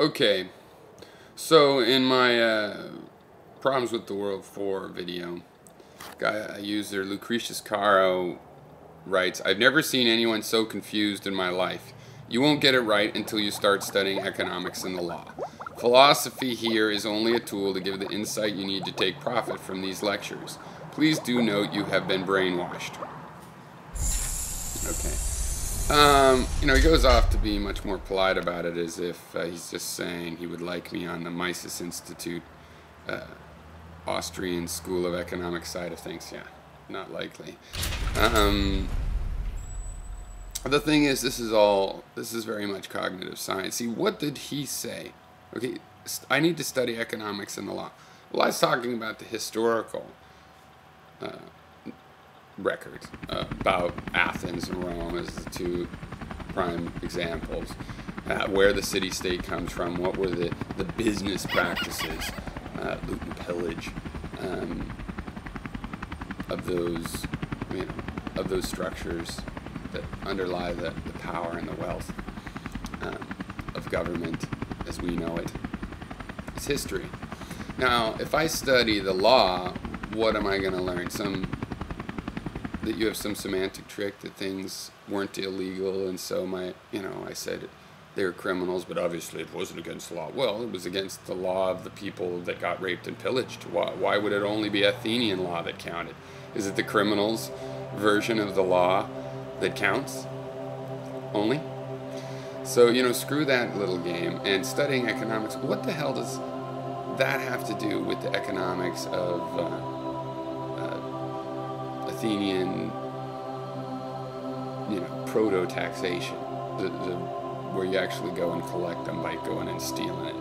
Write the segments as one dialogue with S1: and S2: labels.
S1: Okay, so in my Problems with the World 4 video, guy user Lucretius Caro writes, I've never seen anyone so confused in my life. You won't get it right until you start studying economics and the law. Philosophy here is only a tool to give the insight you need to take profit from these lectures. Please do note you have been brainwashed. Okay. He goes off to be much more polite about it, as if he's just saying he would like me on the Mises Institute Austrian School of Economics side of things. Yeah, not likely. The thing is, this is very much cognitive science. See, what did he say? Okay, I need to study economics and the law. Well, I was talking about the historical record about Athens and Rome as the two prime examples, where the city-state comes from, what were the business practices, loot and pillage, of those structures that underlie the power and the wealth of government as we know it. It's history. Now, if I study the law, what am I going to learn? That you have some semantic trick that things weren't illegal, and so I said they were criminals, but obviously it wasn't against the law. Well, it was against the law of the people that got raped and pillaged. Why would it only be Athenian law that counted? Is it the criminals' version of the law that counts only? So, screw that little game. And studying economics, what the hell does that have to do with the economics of Athenian, proto-taxation, where you actually go and collect them by going and stealing it?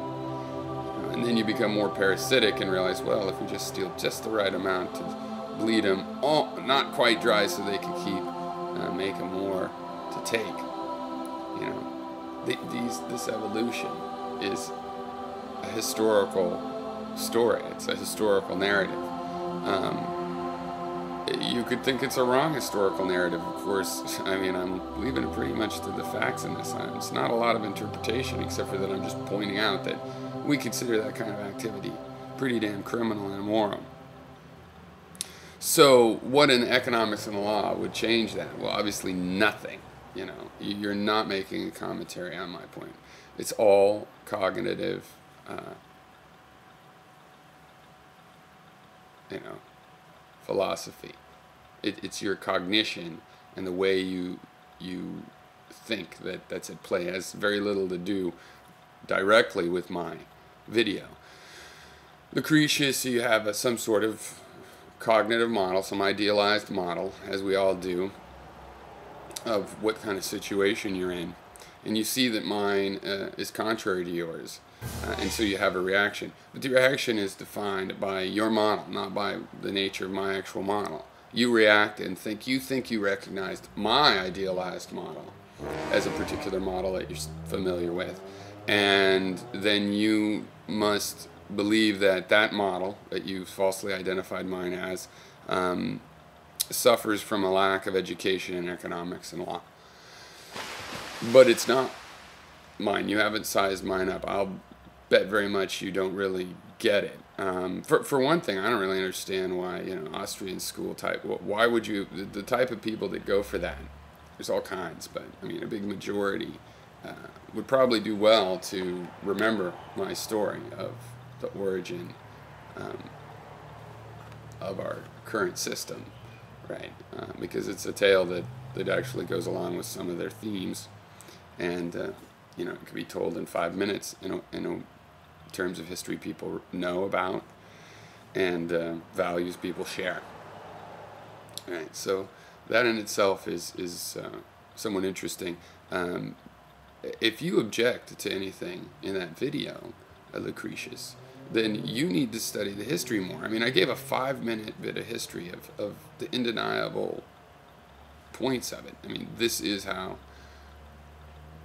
S1: And then you become more parasitic and realize, well, if we just steal just the right amount to bleed them, not quite dry so they can keep, make them more to take. This evolution is a historical story. It's a historical narrative. You could think it's a wrong historical narrative, of course. I'm leaving it pretty much to the facts in this. It's not a lot of interpretation, except for that I'm just pointing out that we consider that kind of activity pretty damn criminal and immoral. So what in economics and the law would change that? Well, obviously nothing. You're not making a commentary on my point. It's all cognitive, philosophy. It's your cognition and the way you think that's at play. It has very little to do directly with my video. Lucretius, you have some sort of cognitive model, some idealized model, as we all do, of what kind of situation you're in. And you see that mine is contrary to yours. And so you have a reaction. But the reaction is defined by your model, not by the nature of my actual model. You react and you think you recognized my idealized model as a particular model that you're familiar with. And then you must believe that that model that you falsely identified mine as suffers from a lack of education in economics and law. But it's not mine. You haven't sized mine up. I'll bet very much you don't really get it. For one thing, I don't really understand why, Austrian school type, why would you, the type of people that go for that, there's all kinds, but a big majority would probably do well to remember my story of the origin of our current system, right? Because it's a tale that actually goes along with some of their themes, and it can be told in 5 minutes in terms of history people know about and values people share. All right, so that in itself is somewhat interesting. If you object to anything in that video, Lucretius, then you need to study the history more. I gave a 5-minute bit of history of the undeniable points of it. This is how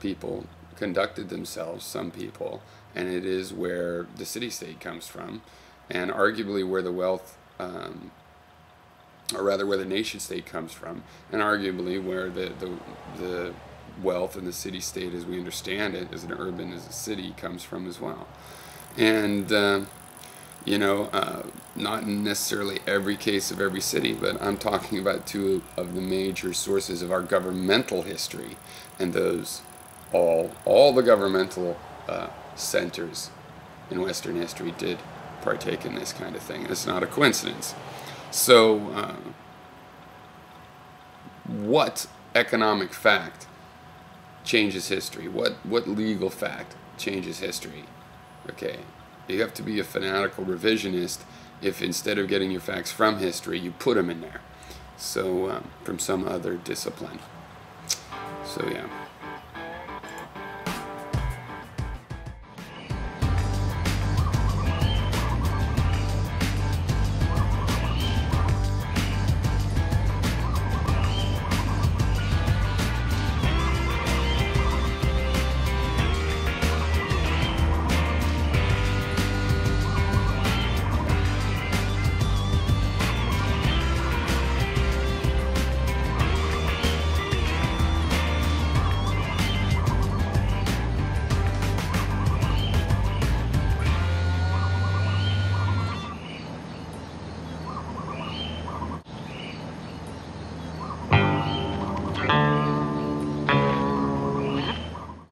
S1: people conducted themselves, some people, and it is where the city-state comes from, and arguably where the wealth, or rather where the nation-state comes from, and arguably where the wealth in the city-state as we understand it, as an urban, as a city, comes from as well. And not necessarily every case of every city, but I'm talking about two of the major sources of our governmental history, and those all the governmental centers in Western history did partake in this kind of thing. And it's not a coincidence. So, what economic fact changes history? What legal fact changes history? Okay, you have to be a fanatical revisionist if instead of getting your facts from history, you put them in there. So, from some other discipline. So, yeah.